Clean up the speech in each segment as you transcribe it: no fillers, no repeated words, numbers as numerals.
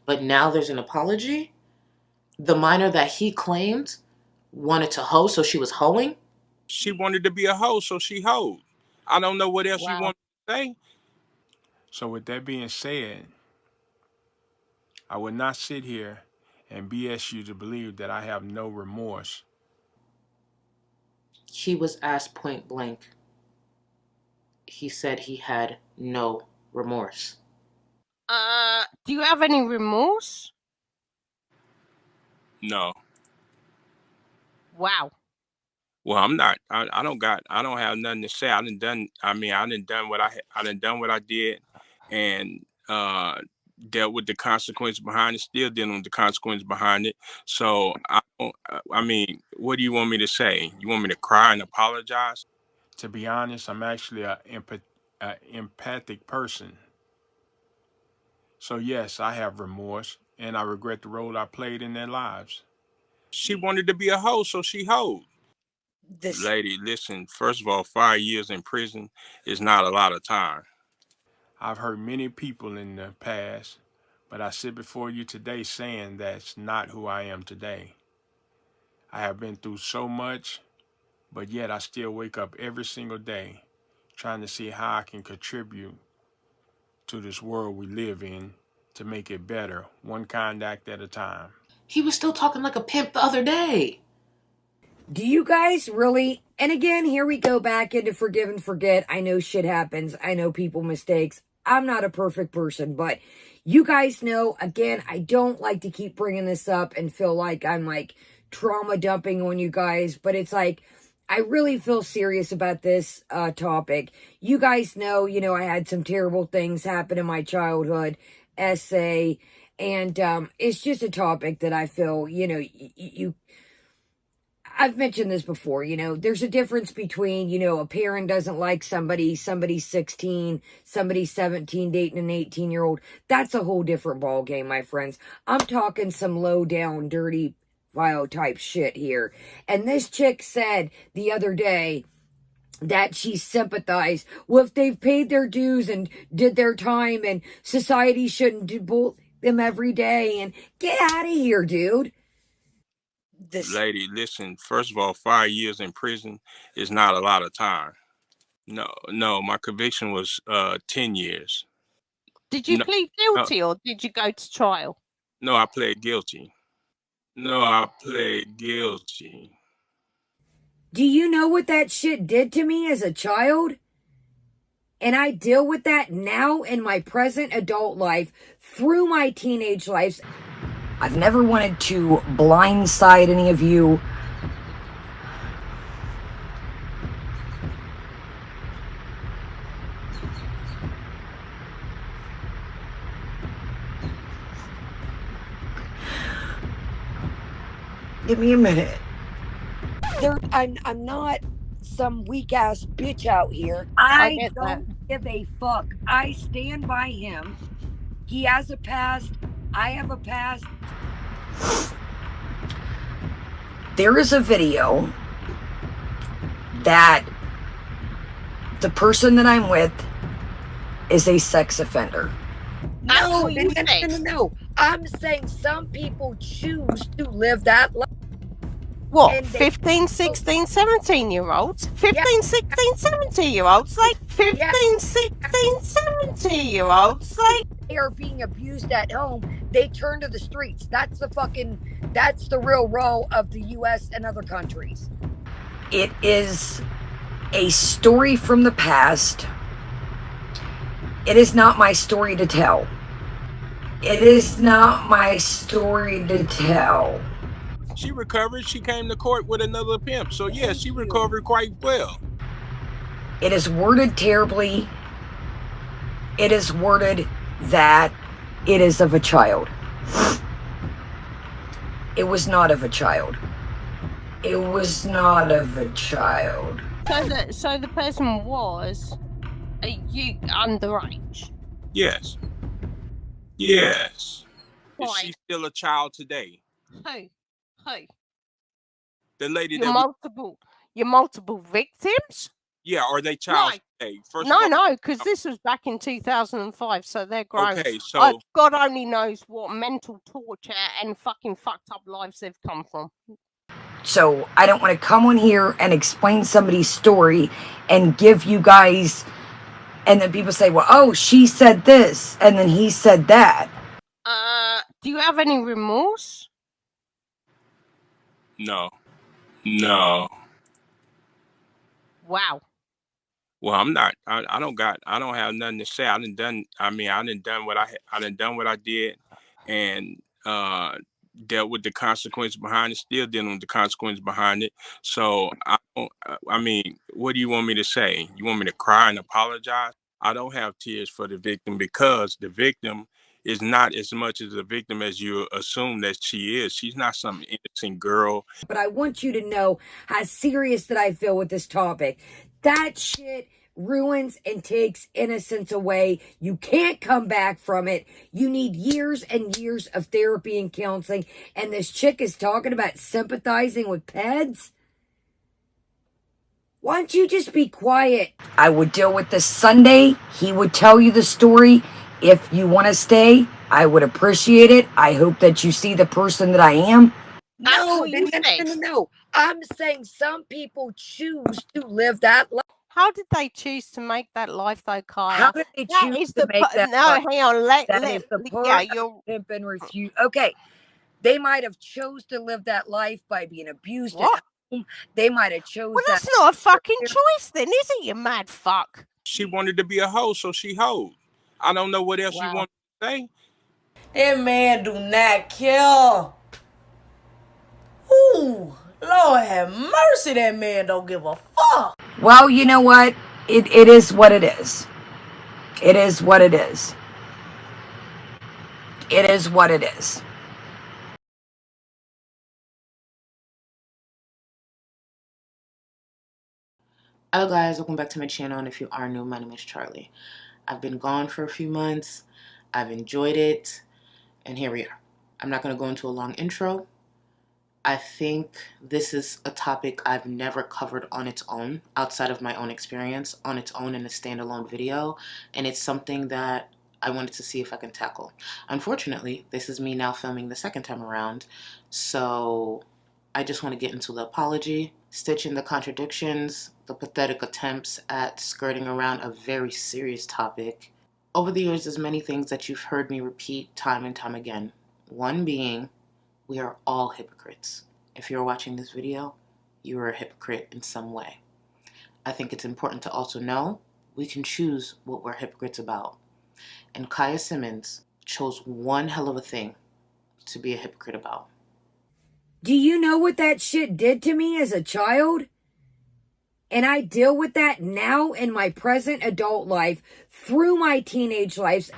but now there's an apology? The minor that he claimed wanted to hoe, so she was hoeing? She wanted to be a hoe, so she hoed. I don't know what else you Wow. want to say. So with that being said, I would not sit here and BS you to believe that I have no remorse. He was asked point blank. He said he had no remorse. Do you have any remorse? No. Wow. Well, I'm not. I don't got. I don't have nothing to say. I done done. I mean, I done done what I done done what I did, and dealt with the consequence behind it. Still dealing with the consequence behind it. So I don't. I mean, what do you want me to say? You want me to cry and apologize? To be honest, I'm actually a empathic person. So yes, I have remorse, and I regret the role I played in their lives. She wanted to be a hoe, so she hoed. This Lady, listen. First of all, 5 years in prison is not a lot of time. I've hurt many people in the past, but I sit before you today saying that's not who I am today. I have been through so much, but yet I still wake up every single day trying to see how I can contribute to this world we live in to make it better, one kind act at a time. He was still talking like a pimp the other day. Do you guys really? And again, here we go back into forgive and forget. I know shit happens. I know people mistakes. I'm not a perfect person, but you guys know, again, I don't like to keep bringing this up and feel like I'm like trauma dumping on you guys, but it's like, I really feel serious about this topic. You guys know, I had some terrible things happen in my childhood, essay, and it's just a topic that I feel, I've mentioned this before, there's a difference between, a parent doesn't like somebody's 16, somebody's 17 dating an 18-year-old. That's a whole different ball game, my friends. I'm talking some low down, dirty file type shit here. And this chick said the other day that she sympathized. Well, if they've paid their dues and did their time, and society shouldn't do them every day, and get out of here, dude. Lady, listen. First of all, 5 years in prison is not a lot of time. No, no. My conviction was 10 years. Did you No, plead no, guilty or did you go to trial? no. I pled guilty. No, I pled guilty. Do you know what that shit did to me as a child? And I deal with that now in my present adult life through my teenage lives. I've never wanted to blindside any of you. Give me a minute. I'm not some weak ass bitch out here. I don't give a fuck. I stand by him. He has a past. I have a past. There is a video that the person that I'm with is a sex offender. No. I'm saying some people choose to live that life. What, 15, 16, 17-year-olds? 15, 16, 17-year-olds? Like, 15, 16, 17-year-olds? Like, they are being abused at home. They turn to the streets. That's the real role of the U.S. and other countries. It is a story from the past. It is not my story to tell. It is not my story to tell. She recovered. She came to court with another pimp. So, yeah, she recovered quite well. It is worded terribly. It is worded that it is of a child. It was not of a child. It was not of a child. So the person was underage? Yes. Yes. Why? Is she still a child today? Who? The lady Your multiple victims? Yeah, are they child Right. today? First of No, all, no, because this was back in 2005, so they're grown. okay, so God only knows what mental torture and fucking fucked up lives they've come from. So I don't want to come on here and explain somebody's story and give you guys, and then people say, well, oh, she said this, and then he said that. Do you have any remorse? no. Wow. Well, I'm not. I don't got. I don't have nothing to say. I done done. I mean, I done done what I done done what I did, and dealt with the consequence behind it. Still dealing with the consequence behind it. So I don't. I mean, what do you want me to say? You want me to cry and apologize? I don't have tears for the victim because the victim is not as much as a victim as you assume that she is. She's not some innocent girl. But I want you to know how serious that I feel with this topic. That shit ruins and takes innocence away. You can't come back from it. You need years and years of therapy and counseling. And this chick is talking about sympathizing with peds. Why don't you just be quiet? I would deal with this Sunday. He would tell you the story. If you want to stay, I would appreciate it. I hope that you see the person that I am. That's No, what you said. no. I'm saying some people choose to live that life. How did they choose to make that life, though, Kaya? How did they That choose is to the make that no. life? Hang on. Let That is the yeah. part You're Pimp and refuse. Okay, they might have chose to live that life by being abused at what? home. They might have chose Well, that. that's not a fucking choice, then, is it? You mad fuck. She wanted to be a hoe, so she hoed. I don't know what else you Wow. want to say. That man do not care. Ooh, Lord have mercy, that man don't give a fuck. Well, you know what? It is what it is. It is what it is. It is what it is. Hello guys, welcome back to my channel, and if you are new, my name is Charlie. I've been gone for a few months. I've enjoyed it, and here we are. I'm not going to go into a long intro. I think this is a topic I've never covered on its own, outside of my own experience, on its own in a standalone video, and it's something that I wanted to see if I can tackle. Unfortunately, this is me now filming the second time around, so I just want to get into the apology, stitch in the contradictions, the pathetic attempts at skirting around a very serious topic. Over the years, there's many things that you've heard me repeat time and time again. One being, we are all hypocrites. If you're watching this video, you are a hypocrite in some way. I think it's important to also know we can choose what we're hypocrites about. And Kaya Simmons chose one hell of a thing to be a hypocrite about. Do you know what that shit did to me as a child? And I deal with that now in my present adult life, through my teenage life.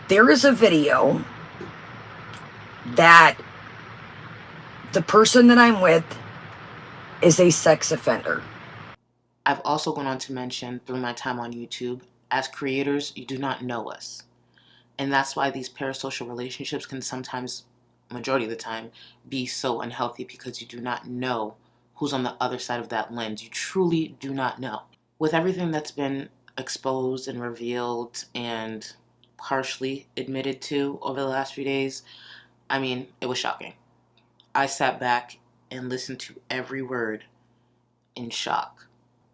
There is a video that the person that I'm with is a sex offender. I've also gone on to mention through my time on YouTube, as creators, you do not know us. And that's why these parasocial relationships can sometimes, majority of the time, be so unhealthy, because you do not know who's on the other side of that lens. You truly do not know. With everything that's been exposed and revealed and partially admitted to over the last few days, I mean, it was shocking. I sat back and listened to every word in shock.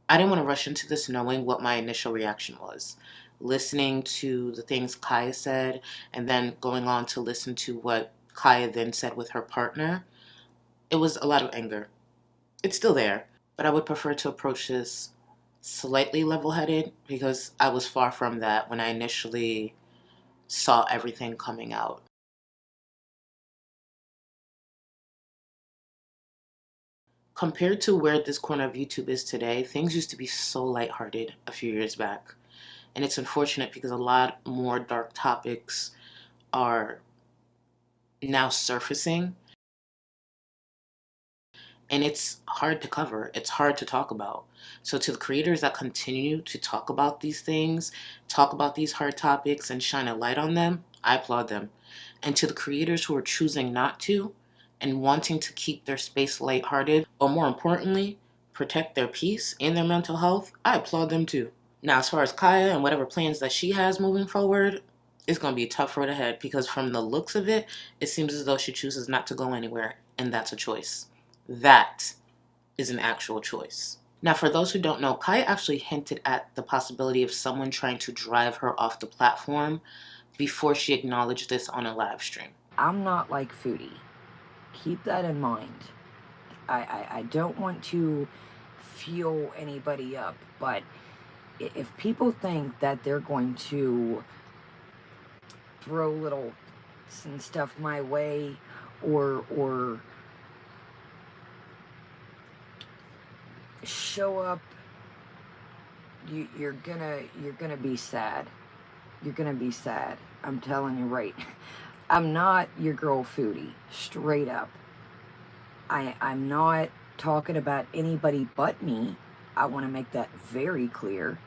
I didn't want to rush into this knowing what my initial reaction was. Listening to the things Kaya said and then going on to listen to what Kaya then said with her partner, it was a lot of anger. It's still there, but I would prefer to approach this slightly level-headed, because I was far from that when I initially saw everything coming out. Compared to where this corner of YouTube is today, things used to be so lighthearted a few years back. And it's unfortunate because a lot more dark topics are now surfacing. And it's hard to cover. It's hard to talk about. So to the creators that continue to talk about these things, talk about these hard topics and shine a light on them, I applaud them. And to the creators who are choosing not to and wanting to keep their space lighthearted, or more importantly, protect their peace and their mental health, I applaud them too. Now, as far as Kaya and whatever plans that she has moving forward, it's going to be a tough road ahead because from the looks of it, it seems as though she chooses not to go anywhere, and that's a choice. That is an actual choice. Now, for those who don't know, Kaya actually hinted at the possibility of someone trying to drive her off the platform before she acknowledged this on a live stream. I'm not like Foodie. Keep that in mind. I don't want to fuel anybody up, but if people think that they're going to throw little some stuff my way or show up, you're gonna be sad. You're gonna be sad. I'm telling you right. I'm not your girl Foodie, straight up. I'm not talking about anybody but me. I want to make that very clear.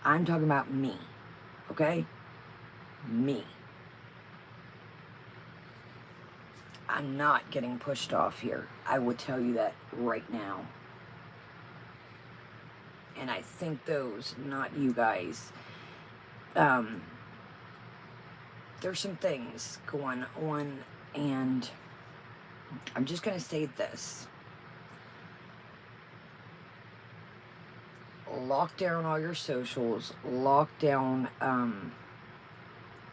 I'm talking about me, okay? Me. I'm not getting pushed off here. I will tell you that right now. And I think those, not you guys, there's some things going on, and I'm just going to say this. Lock down all your socials. Lock down,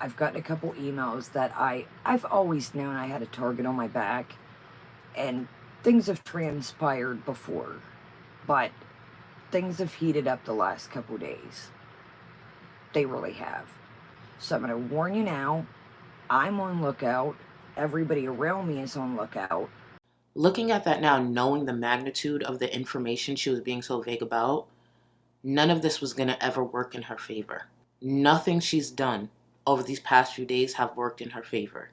I've gotten a couple emails that I've always known I had a target on my back, and things have transpired before, but things have heated up the last couple days. They really have. So I'm going to warn you now. I'm on lookout. Everybody around me is on lookout. Looking at that now, knowing the magnitude of the information she was being so vague about, none of this was going to ever work in her favor. Nothing she's done over these past few days have worked in her favor.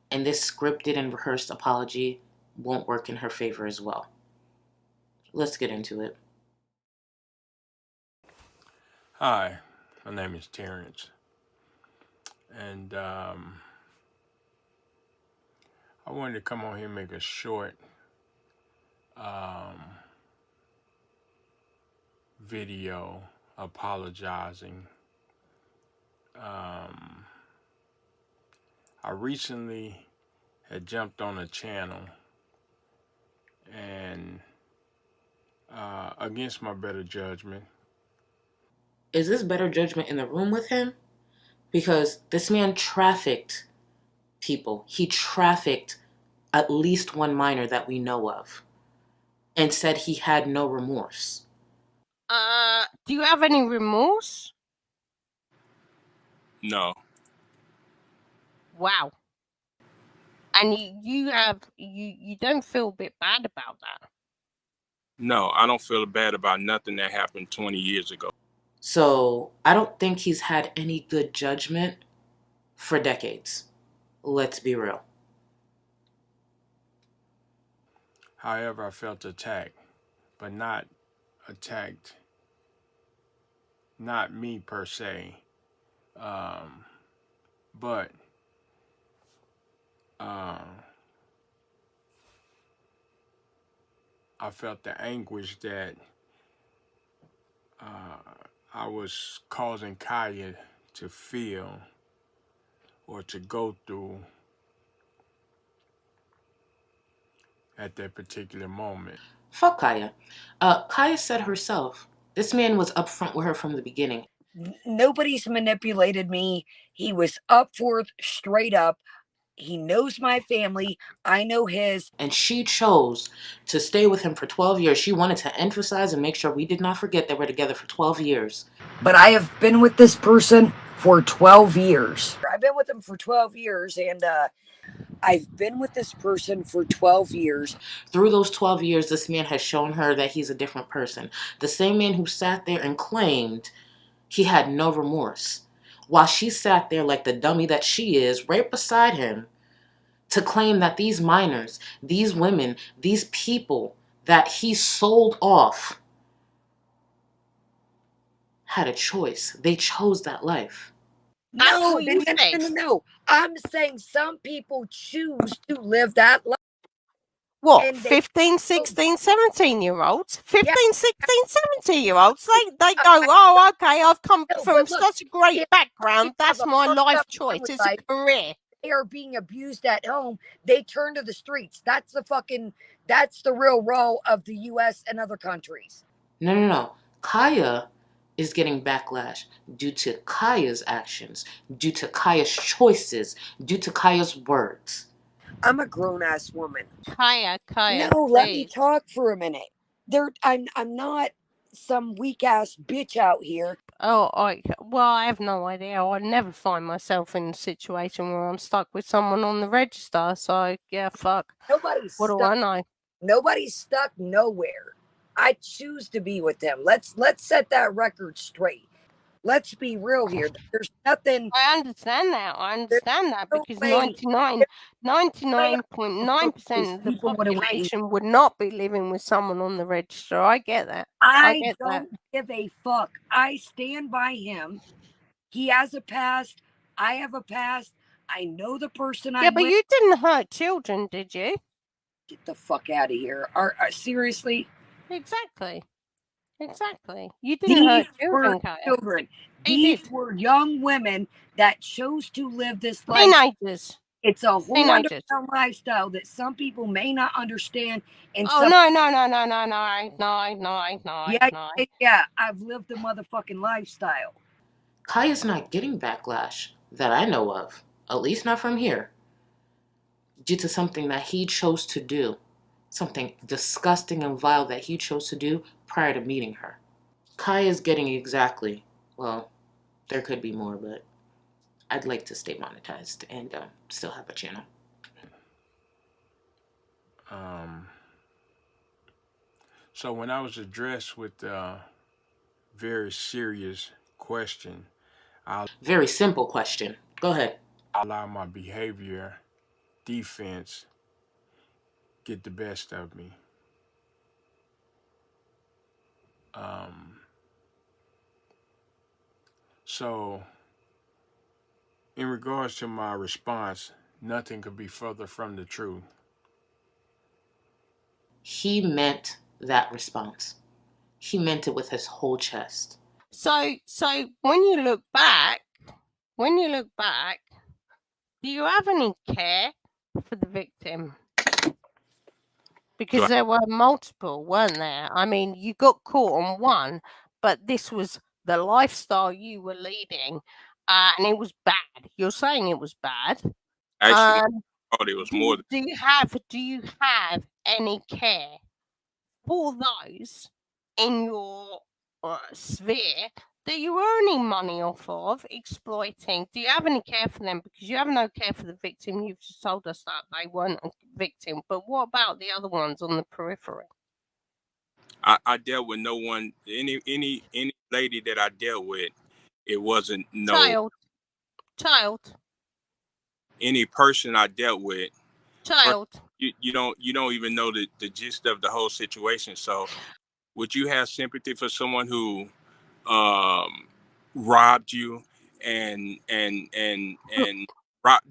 And this scripted and rehearsed apology won't work in her favor as well. Let's get into it. Hi, my name is Terrence, and I wanted to come on here and make a short video apologizing. I recently had jumped on a channel, and against my better judgment. Is this better judgment in the room with him? Because this man trafficked people. He trafficked at least one minor that we know of and said he had no remorse. Do you have any remorse? No. Wow. And you don't feel a bit bad about that? No, I don't feel bad about nothing that happened 20 years ago. So I don't think he's had any good judgment for decades. Let's be real. However, I felt attacked, but not attacked, not me per se, but I felt the anguish that I was causing Kaya to feel or to go through at that particular moment. Fuck Kaya. Kaya said herself, this man was upfront with her from the beginning. Nobody's manipulated me. He was up for it, straight up. He knows my family. I know his. And she chose to stay with him for 12 years. She wanted to emphasize and make sure we did not forget they were together for 12 years. But I have been with this person for 12 years. I've been with him for 12 years, and I've been with this person for 12 years. Through those 12 years, this man has shown her that he's a different person. The same man who sat there and claimed he had no remorse, while she sat there like the dummy that she is, right beside him, to claim that these minors, these women, these people that he sold off had a choice. They chose that life. No. I'm saying some people choose to live that life. What, And they 15, 16, 17-year-olds? 15, yeah, 16, 17-year-olds? They go, oh, okay, I've come no, from but look, such a great if background. they have That's a my fucked life up choice. family It's a life, career. they are being abused at home, they turn to the streets. That's the real role of the US and other countries. No. Kaya is getting backlash due to Kaya's actions, due to Kaya's choices, due to Kaya's words. I'm a grown ass woman. Kaya, No, let me please. talk for a minute. I'm not some weak ass bitch out here. Oh, I have no idea. I never find myself in a situation where I'm stuck with someone on the register. So yeah, fuck. Nobody's What do stuck. I know? Nobody's stuck nowhere. I choose to be with them. Let's set that record straight. Let's be real here. There's nothing. I understand that. I There's understand that no because way. 99.9% of the People would have went. population would not be living with someone on the register. I get that. I I get that. don't give a fuck. I stand by him. He has a past. I have a past. I know the person Yeah, I'm but with. you didn't hurt children, did you? Get the fuck out of here. Seriously? Exactly. You didn't These hurt were children, Kaya. children. He These did. were young women that chose to live this life. Teenagers. It's a whole Teenagers. underground lifestyle that some people may not understand. And Oh, some, no. yeah, I've lived the motherfucking lifestyle. Kaya's not getting backlash that I know of, at least not from here, due to something that he chose to do, something disgusting and vile that he chose to do prior to meeting her. Kaya's getting exactly, well, there could be more, but I'd like to stay monetized and still have a channel. So when I was addressed with a very serious question, Very simple question. Go ahead. I allow my behavior defense get the best of me. So in regards to my response, nothing could be further from the truth. He meant that response. He meant it with his whole chest. So when you look back, do you have any care for the victim? Because there were multiple, weren't there? I mean, you got caught on one, but this was the lifestyle you were leading, and it was bad. You're saying it was bad. Actually, it was more than. Do you have any care for those in your sphere that you were earning money off of exploiting? Do you have any care for them? Because you have no care for the victim. You've just told us that they weren't a victim. But what about the other ones on the periphery? I dealt with no one, any lady that I dealt with. It wasn't no Child. Any person I dealt with. Child. You don't even know the gist of the whole situation. So would you have sympathy for someone who robbed you and robbed?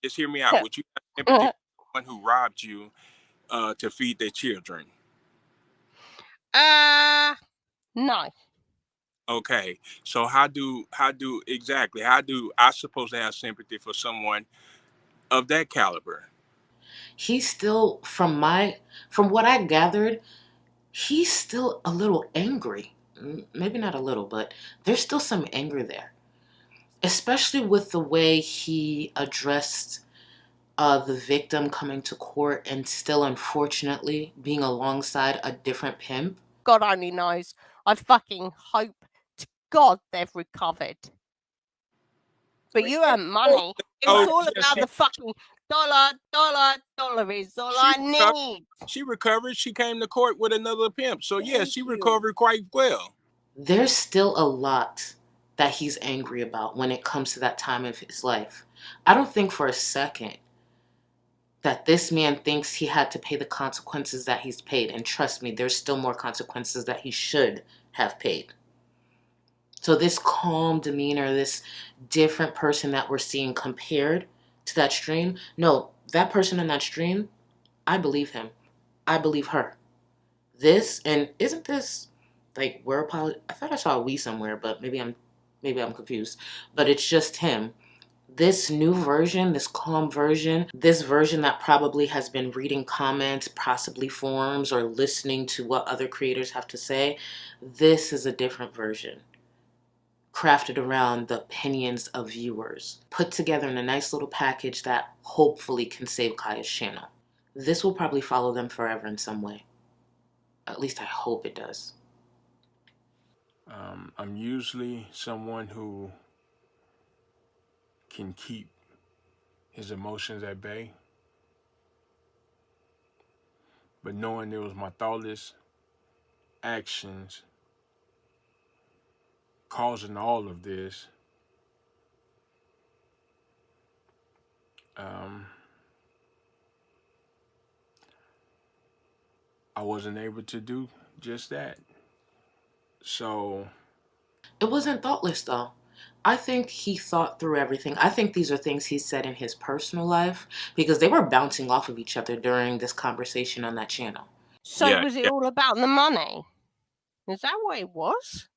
Just hear me out. Would you have sympathy for someone who robbed you to feed their children? No. Okay, so how do I supposed to have sympathy for someone of that caliber? He's still, from what I gathered, he's still a little angry. Maybe not a little, but there's still some anger there. Especially with the way he addressed the victim coming to court and still, unfortunately, being alongside a different pimp. God only knows. I fucking hope to God they've recovered. But you earn money. It was all about the fucking dollar is all I need. She recovered. She came to court with another pimp. So yeah, she recovered quite well. There's still a lot that he's angry about when it comes to that time of his life. I don't think for a second that this man thinks he had to pay the consequences that he's paid. And trust me, there's still more consequences that he should have paid. So this calm demeanor, this different person that we're seeing compared to that stream, no, that person in that stream I believe him. I believe her. This, and isn't this like I thought I saw a we somewhere, but maybe I'm confused. But it's just him. This new version, this calm version, this version that probably has been reading comments, possibly forums, or listening to what other creators have to say, this is a different version. Crafted around the opinions of viewers, put together in a nice little package that hopefully can save Kaya's channel. This will probably follow them forever in some way. At least I hope it does. I'm usually someone who can keep his emotions at bay. But knowing it was my thoughtless actions causing all of this, I wasn't able to do just that. So it wasn't thoughtless though. I think he thought through everything. I think these are things he said in his personal life because they were bouncing off of each other during this conversation on that channel. So was it all about the money? Is that what it was?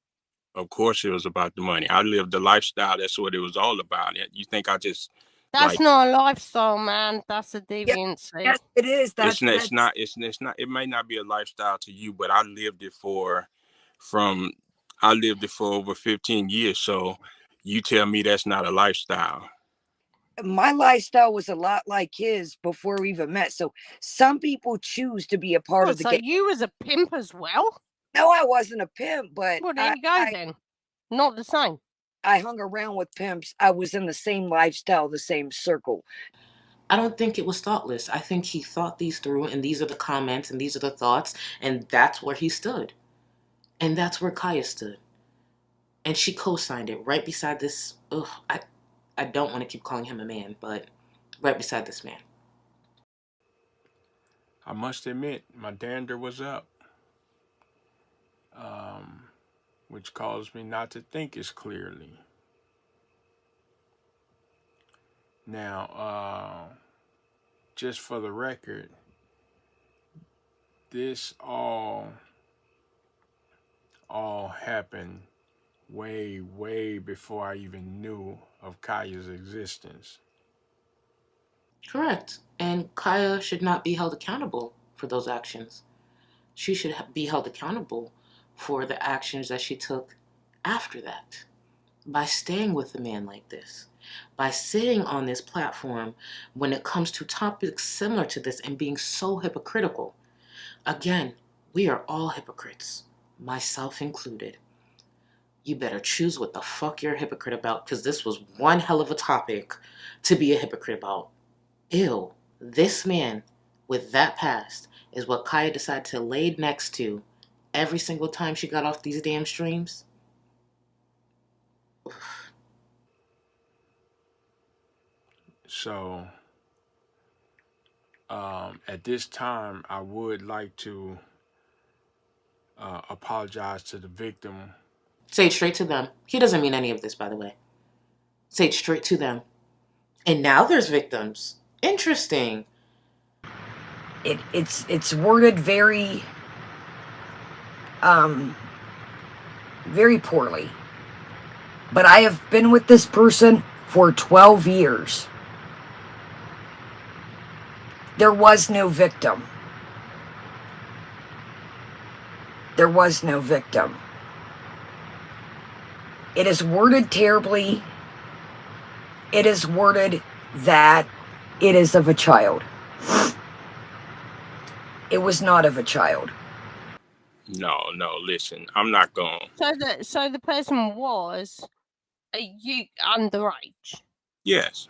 Of course it was about the money. I lived the lifestyle. That's what it was all about. You think I just... That's not a lifestyle, man. That's a deviancy. Yes, it is. It's not. It may not be a lifestyle to you, but I lived it for over 15 years. So you tell me that's not a lifestyle. My lifestyle was a lot like his before we even met. So some people choose to be a part of the game. So you was a pimp as well? No, I wasn't a pimp, but well, there you go then. Not the same. I hung around with pimps. I was in the same lifestyle, the same circle. I don't think it was thoughtless. I think he thought these through, and these are the comments, and these are the thoughts, and that's where he stood. And that's where Kaya stood. And she co-signed it right beside this, I don't want to keep calling him a man, but right beside this man. I must admit, my dander was up, which caused me not to think as clearly. Now, just for the record, this all happened way before I even knew of Kaya's existence. Correct. And Kaya should not be held accountable for those actions. She should be held accountable for the actions that she took after that. By staying with a man like this. By sitting on this platform when it comes to topics similar to this and being so hypocritical. Again, we are all hypocrites, myself included. You better choose what the fuck you're a hypocrite about, because this was one hell of a topic to be a hypocrite about. Ew, this man with that past is what Kaya decided to lay next to every single time she got off these damn streams. So, at this time, I would like to apologize to the victim. Say it straight to them. He doesn't mean any of this, by the way. Say it straight to them. And now there's victims. Interesting. It's worded very very poorly. But I have been with this person for 12 years. There was no victim. There was no victim. It is worded terribly. It is worded that it is of a child. It was not of a child. No, listen, I'm not going. So the person was underage? Yes.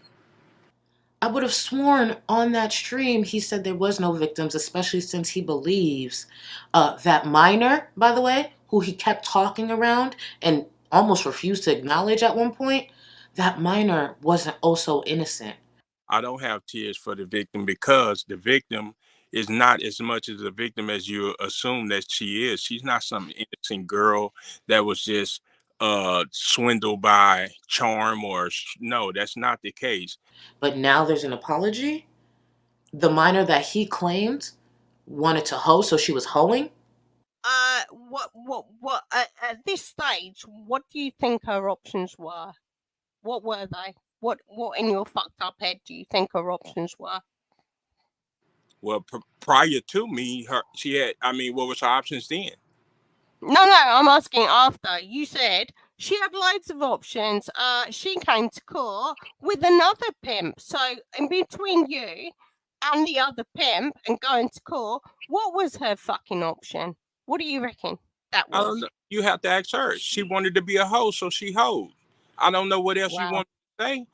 I would have sworn on that stream he said there was no victims, especially since he believes that minor, by the way, who he kept talking around and almost refused to acknowledge at one point, that minor wasn't also innocent. I don't have tears for the victim because the victim is not as much as a victim as you assume that she is. She's not some innocent girl that was just swindled by charm or no, that's not the case. But now there's an apology. The minor that he claimed wanted to hoe, so she was hoeing? What, at this stage, what do you think her options were? What were they? What in your fucked up head do you think her options were? Well, prior to me, she had. I mean, what was her options then? No, I'm asking after. You said she had loads of options. She came to court with another pimp. So in between you and the other pimp and going to court, what was her fucking option? What do you reckon that I don't was? know. You have to ask her. She wanted to be a hoe, so she hoed. I don't know what else you Wow. want to say.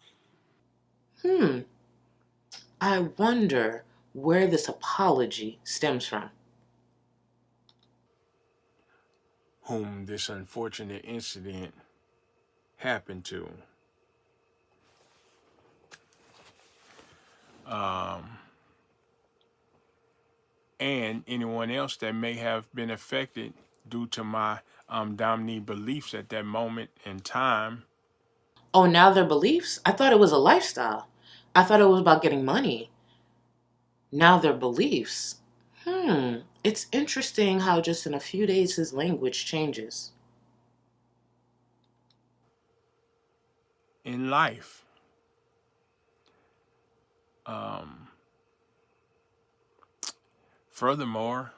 I wonder where this apology stems from. Whom this unfortunate incident happened to. And anyone else that may have been affected due to my dominant beliefs at that moment in time. Oh, now their beliefs? I thought it was a lifestyle. I thought it was about getting money. Now their beliefs. It's interesting how just in a few days his language changes. In life. Furthermore,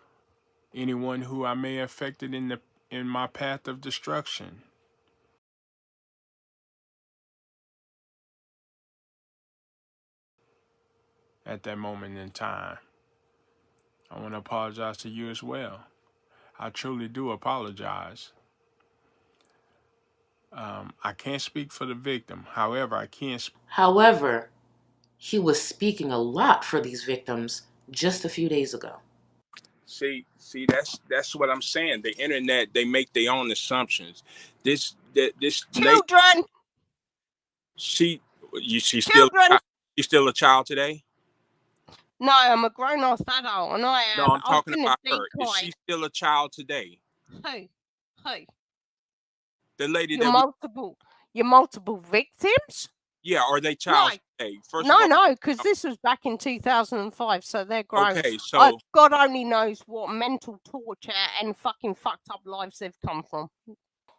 anyone who I may have affected in my path of destruction. At that moment in time, I want to apologize to you as well. I truly do apologize. I can't speak for the victim. However, I can. However, he was speaking a lot for these victims just a few days ago. See, that's what I'm saying. The internet, they make their own assumptions. This lady, Children! she's Children! still a child today. No, I'm a grown ass adult and I No, am. I'm I've talking been a about her. Is decoy. she still a child today? Who? The lady Your that we, multiple victims? yeah, are they No. child today? First of all, No, because this was back in 2005, so they're grown. okay, so God only knows what mental torture and fucking fucked up lives they've come from.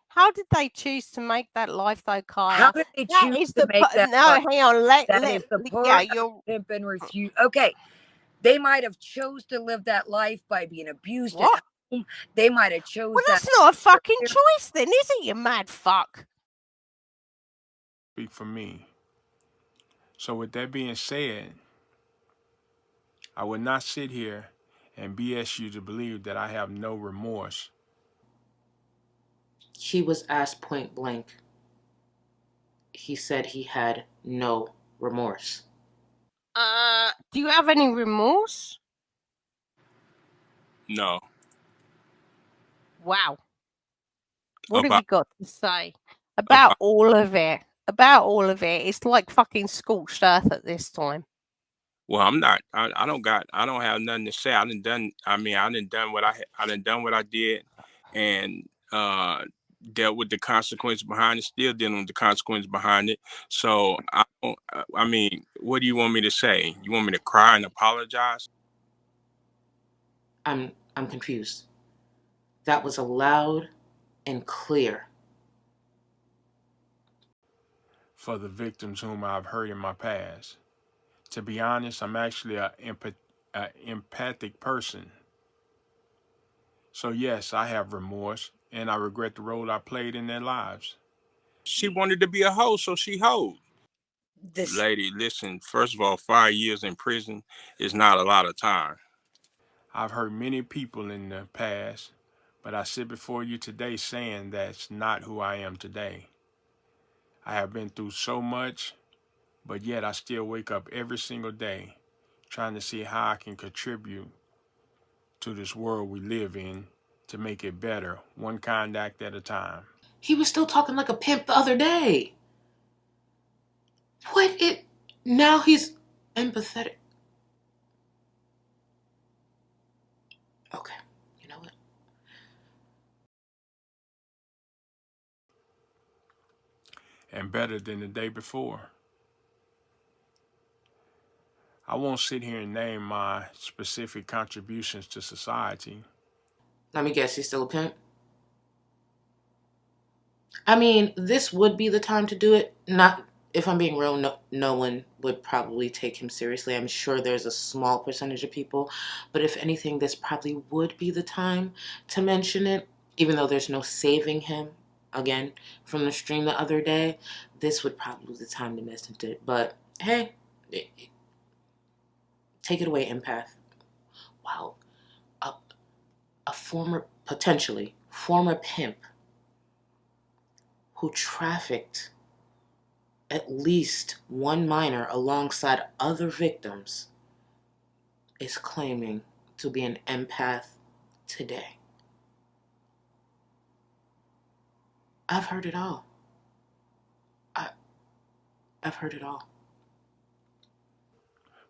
How did they choose to make that life, though, How Kaya? did they That choose is to the make that no. life? Hang on, That is the yeah. part You're of pimp and refuse. Okay, they might have chose to live that life by being abused at what? home. They might have chose Well, that. that's not a fucking choice, then, is it? You mad fuck. Speak for me. So with that being said, I would not sit here and BS you to believe that I have no remorse. He was asked point blank. He said he had no remorse. Do you have any remorse? no. Wow. What have About you got to say about all of it? About all of it. It's like fucking scorched earth at this time. well, I'm not. I don't have nothing to say. I done. I mean, I done what I did, and dealt with the consequence behind it. Still dealing with the consequence behind it. So I don't. I mean, what do you want me to say? You want me to cry and apologize? I'm confused. That was loud and clear. For the victims whom I've hurt in my past. To be honest, I'm actually an empathic person. So yes, I have remorse, and I regret the role I played in their lives. She wanted to be a hoe, so she hoed. This Lady, listen. First of all, 5 years in prison is not a lot of time. I've hurt many people in the past, but I sit before you today saying that's not who I am today. I have been through so much, but yet I still wake up every single day trying to see how I can contribute to this world we live in to make it better, one kind act at a time. He was still talking like a pimp the other day. What it? Now he's empathetic. Okay, you know what? And better than the day before. I won't sit here and name my specific contributions to society. Let me guess, he's still a pimp? I mean, this would be the time to do it. Not, if I'm being real, no one would probably take him seriously. I'm sure there's a small percentage of people. But if anything, this probably would be the time to mention it. Even though there's no saving him, again, from the stream the other day, this would probably be the time to mention it. But hey, take it away, Empath. Wow. A, a potentially former pimp who trafficked at least one minor alongside other victims is claiming to be an empath today. I've heard it all. I've heard it all.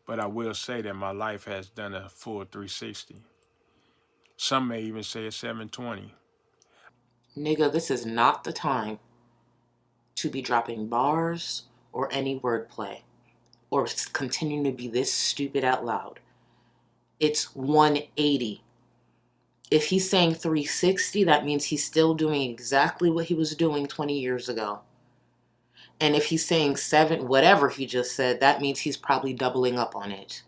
But I will say that my life has done a full 360. Some may even say a 720. Nigga, this is not the time to be dropping bars or any wordplay or continuing to be this stupid out loud. It's 180. If he's saying 360, that means he's still doing exactly what he was doing 20 years ago. And if he's saying 7, whatever he just said, that means he's probably doubling up on it.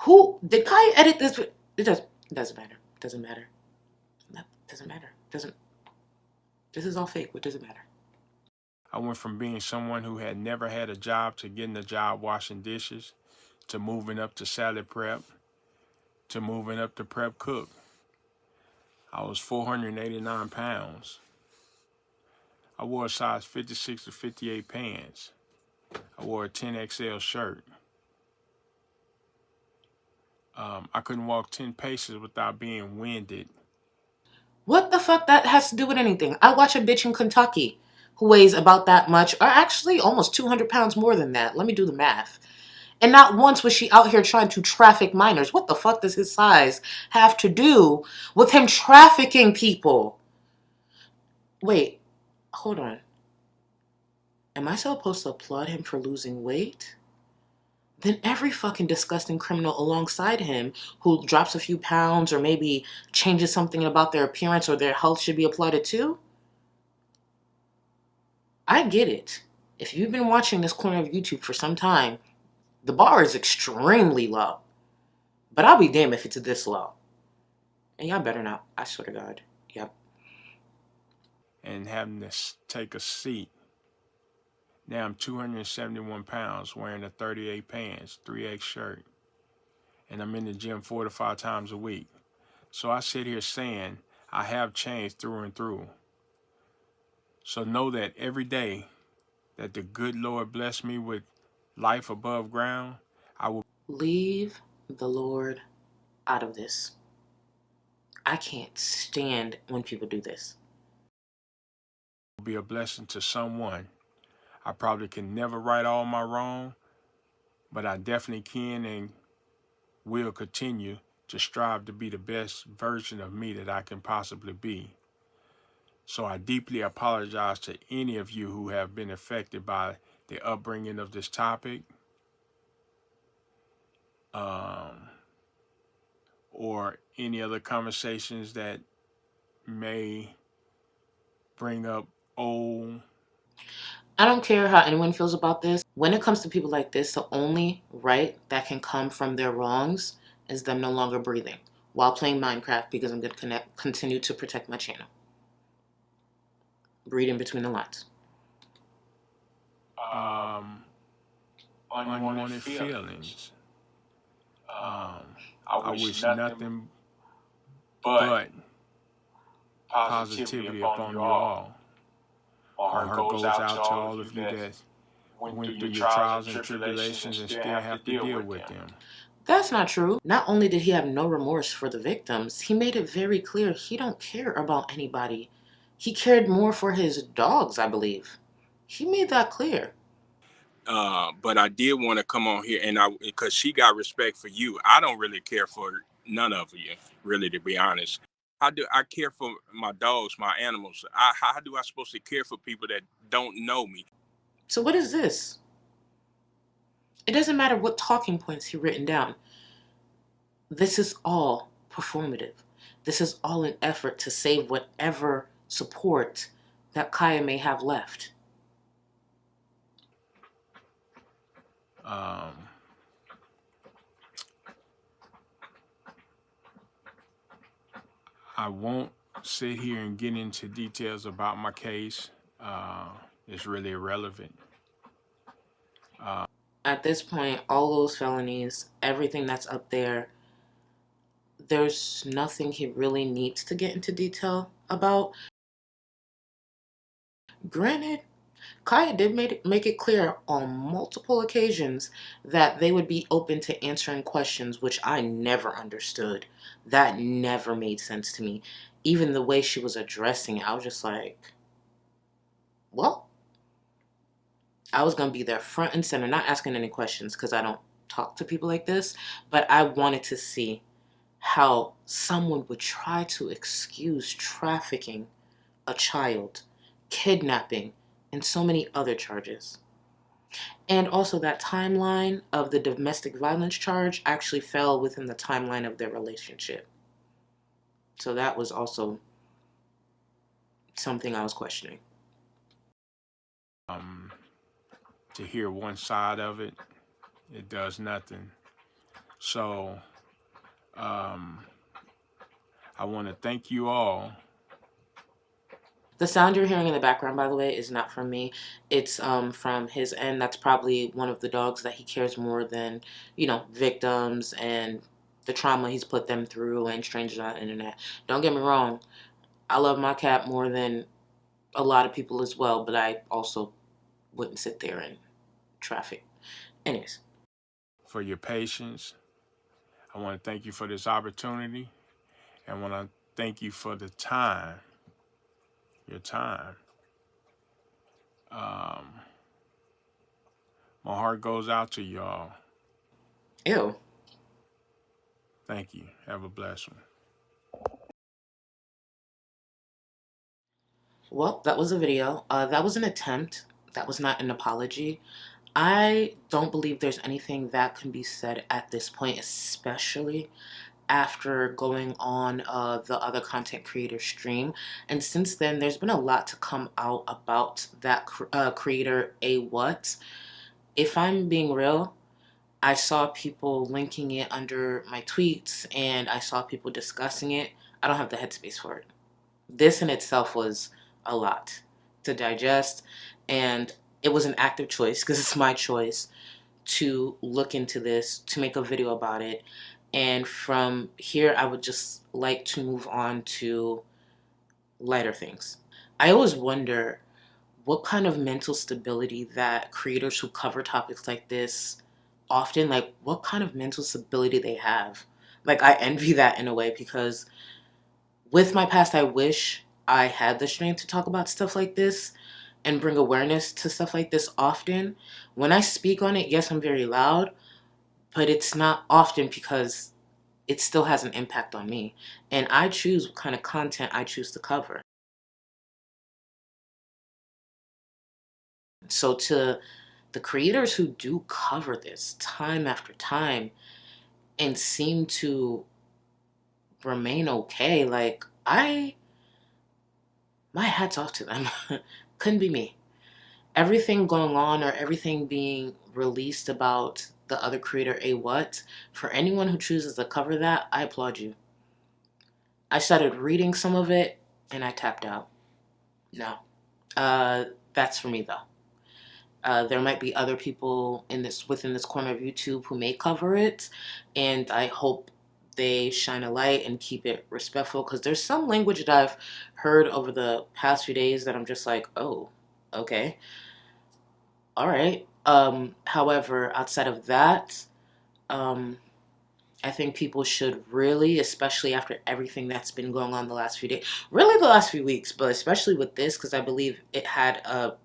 Who did Kai edit this? It doesn't matter. Doesn't matter. Doesn't matter. Doesn't. This is all fake. What does it matter? I went from being someone who had never had a job to getting a job washing dishes, to moving up to salad prep, to moving up to prep cook. I was 489 pounds. I wore a size 56 to 58 pants. I wore a 10XL shirt. I couldn't walk 10 paces without being winded. What the fuck that has to do with anything? I watch a bitch in Kentucky who weighs about that much, or actually almost 200 pounds more than that. Let me do the math. And not once was she out here trying to traffic minors. What the fuck does his size have to do with him trafficking people? Wait, hold on. Am I supposed to applaud him for losing weight? Then every fucking disgusting criminal alongside him who drops a few pounds or maybe changes something about their appearance or their health should be applauded too? I get it. If you've been watching this corner of YouTube for some time, the bar is extremely low. But I'll be damned if it's this low. And y'all better not. I swear to God. Yep. And having to take a seat. Now I'm 271 pounds, wearing a 38 pants, 3X shirt. And I'm in the gym 4 to 5 times a week. So I sit here saying I have changed through and through. So know that every day that the good Lord bless me with life above ground, I will Leave the Lord out of this. I can't stand when people do this. be a blessing to someone. I probably can never right all my wrong, but I definitely can and will continue to strive to be the best version of me that I can possibly be. So I deeply apologize to any of you who have been affected by the upbringing of this topic, or any other conversations that may bring up old. I don't care how anyone feels about this. When it comes to people like this, the only right that can come from their wrongs is them no longer breathing while playing Minecraft, because I'm going to continue to protect my channel. Reading between the lines. Unwanted feelings. I wish nothing but positivity upon you all. My heart goes out to all of you that went through your trials and tribulations and still have to deal with them. That's not true. Not only did he have no remorse for the victims, he made it very clear he don't care about anybody. He cared more for his dogs, I believe. He made that clear. But I did want to come on here because she got respect for you. I don't really care for none of you, really, to be honest. How do I care for my dogs, my animals? How do I supposed to care for people that don't know me? So what is this? It doesn't matter what talking points he written down. This is all performative. This is all an effort to save whatever support that Kaya may have left. I won't sit here and get into details about my case. It's really irrelevant. At this point, all those felonies, everything that's up there, there's nothing he really needs to get into detail about. Granted, Kaya did make it clear on multiple occasions that they would be open to answering questions, which I never understood. That never made sense to me. Even the way she was addressing it, I was just like, well, I was going to be there front and center, not asking any questions because I don't talk to people like this, but I wanted to see how someone would try to excuse trafficking a child, kidnapping, and so many other charges. And also that timeline of the domestic violence charge actually fell within the timeline of their relationship. So that was also something I was questioning. To hear one side of it, it does nothing. So I want to thank you all. The sound you're hearing in the background, by the way, is not from me. It's from his end. That's probably one of the dogs that he cares more than, victims and the trauma he's put them through and strangers on the internet. Don't get me wrong. I love my cat more than a lot of people as well, but I also wouldn't sit there and traffic. Anyways. For your patience. I want to thank you for this opportunity. And I want to thank you for the time. Your time. My heart goes out to y'all. Ew. Thank you. Have a blessed one. Well, that was a video. That was an attempt. That was not an apology. I don't believe there's anything that can be said at this point, especially after going on the other content creator stream. And since then, there's been a lot to come out about that creator, A What. If I'm being real, I saw people linking it under my tweets and I saw people discussing it. I don't have the headspace for it. This in itself was a lot to digest, and it was an active choice because it's my choice to look into this, to make a video about it. And from here, I would just like to move on to lighter things. I always wonder what kind of mental stability that creators who cover topics like this often, like, what kind of mental stability they have. Like, I envy that in a way because with my past, I wish I had the strength to talk about stuff like this and bring awareness to stuff like this often. When I speak on it, yes, I'm very loud, but it's not often because it still has an impact on me. And I choose what kind of content I choose to cover. So to the creators who do cover this time after time and seem to remain okay, like, my hat's off to them. Couldn't be me. Everything going on or everything being released about the other creator, A What, for anyone who chooses to cover that, I applaud you. I started reading some of it and I tapped out. No. That's for me though. There might be other people within this corner of YouTube who may cover it, and I hope they shine a light and keep it respectful, because there's some language that I've heard over the past few days that I'm just like, oh, okay. All right. However, outside of that, I think people should really, especially after everything that's been going on the last few days, really the last few weeks, but especially with this, because I believe it had a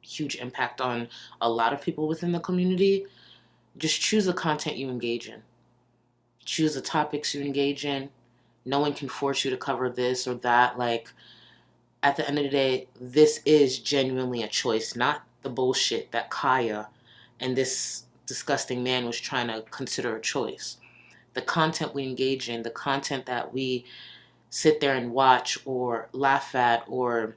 huge impact on a lot of people within the community, just choose the content you engage in. Choose the topics you engage in. No one can force you to cover this or that. Like, at the end of the day, this is genuinely a choice, not the bullshit that Kaya and this disgusting man was trying to consider a choice. The content we engage in, the content that we sit there and watch or laugh at or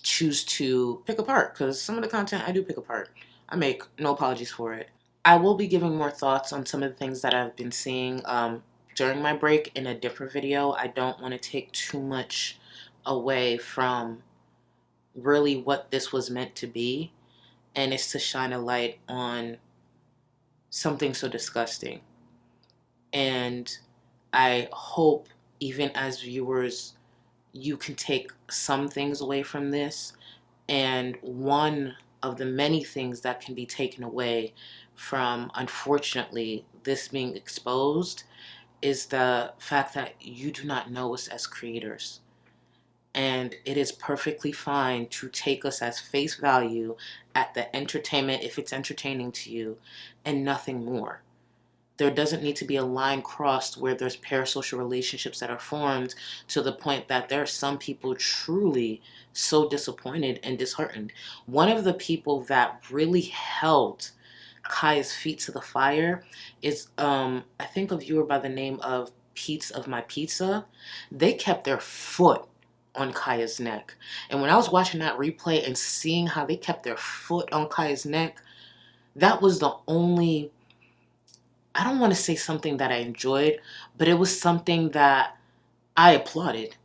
choose to pick apart, because some of the content I do pick apart. I make no apologies for it. I will be giving more thoughts on some of the things that I've been seeing during my break in a different video. I don't want to take too much away from really what this was meant to be, and it's to shine a light on something so disgusting. And I hope, even as viewers, you can take some things away from this. And one of the many things that can be taken away from, unfortunately, this being exposed is the fact that you do not know us as creators. And it is perfectly fine to take us as face value at the entertainment, if it's entertaining to you, and nothing more. There doesn't need to be a line crossed where there's parasocial relationships that are formed to the point that there are some people truly so disappointed and disheartened. One of the people that really held Kaya's feet to the fire is, I think, a viewer by the name of Pizza of My Pizza. They kept their foot on Kaya's neck. And when I was watching that replay and seeing how they kept their foot on Kaya's neck, that was the only, I don't want to say something that I enjoyed, but it was something that I applauded.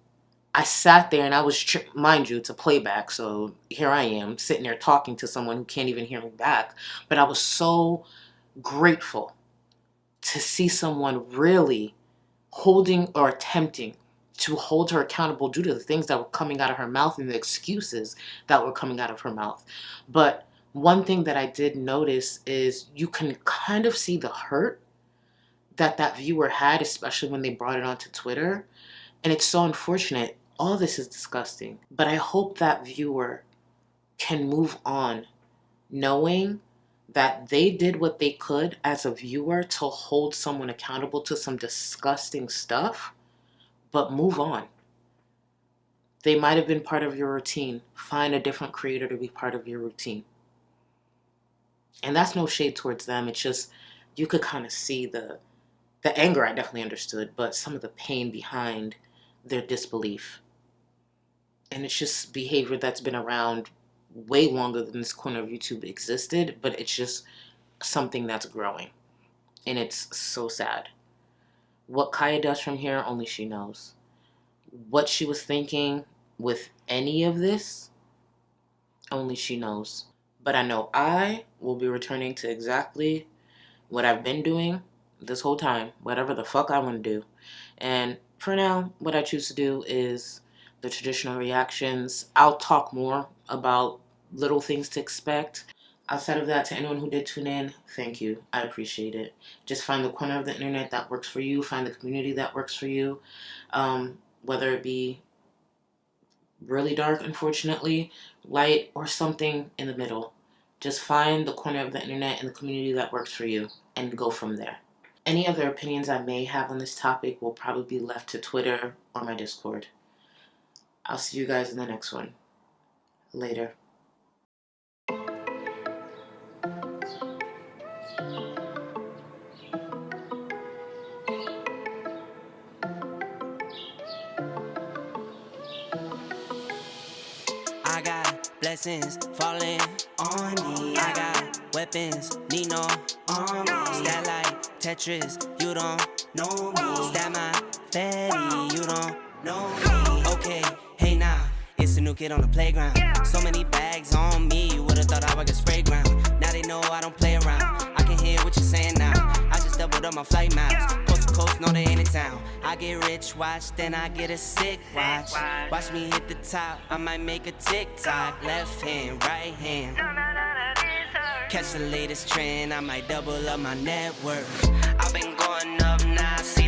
I sat there and I was, mind you, it's a playback, so here I am sitting there talking to someone who can't even hear me back. But I was so grateful to see someone really holding or attempting to hold her accountable due to the things that were coming out of her mouth and the excuses that were coming out of her mouth. But one thing that I did notice is you can kind of see the hurt that that viewer had, especially when they brought it onto Twitter. And it's so unfortunate. All this is disgusting. But I hope that viewer can move on knowing that they did what they could as a viewer to hold someone accountable to some disgusting stuff, but move on. They might have been part of your routine. Find a different creator to be part of your routine. And that's no shade towards them. It's just, you could kind of see the anger I definitely understood, but some of the pain behind their disbelief. And it's just behavior that's been around way longer than this corner of YouTube existed, but it's just something that's growing. And it's so sad. What Kaya does from here, only she knows. What she was thinking with any of this, only she knows. But I know I will be returning to exactly what I've been doing this whole time, whatever the fuck I want to do. And for now, what I choose to do is the traditional reactions. I'll talk more about little things to expect. Outside of that, to anyone who did tune in, thank you. I appreciate it. Just find the corner of the internet that works for you. Find the community that works for you. Whether it be really dark, unfortunately, light, or something in the middle. Just find the corner of the internet and the community that works for you and go from there. Any other opinions I may have on this topic will probably be left to Twitter or my Discord. I'll see you guys in the next one. Later. I got blessings falling on me. I got weapons, need no army. Stat like Tetris, you don't know me. Stat my fatty, you don't know me. Okay, hey now, it's a new kid on the playground. So many bags on me, you would've thought I was a spray ground. Now they know I don't play around. I can hear what you're saying now. I just doubled up my flight miles. Coast to coast, no they ain't in town. I get rich, watch, then I get a sick watch. Watch me hit the top, I might make a TikTok. Left hand, right hand. Catch the latest trend, I might double up my net worth. I've been going up, now I see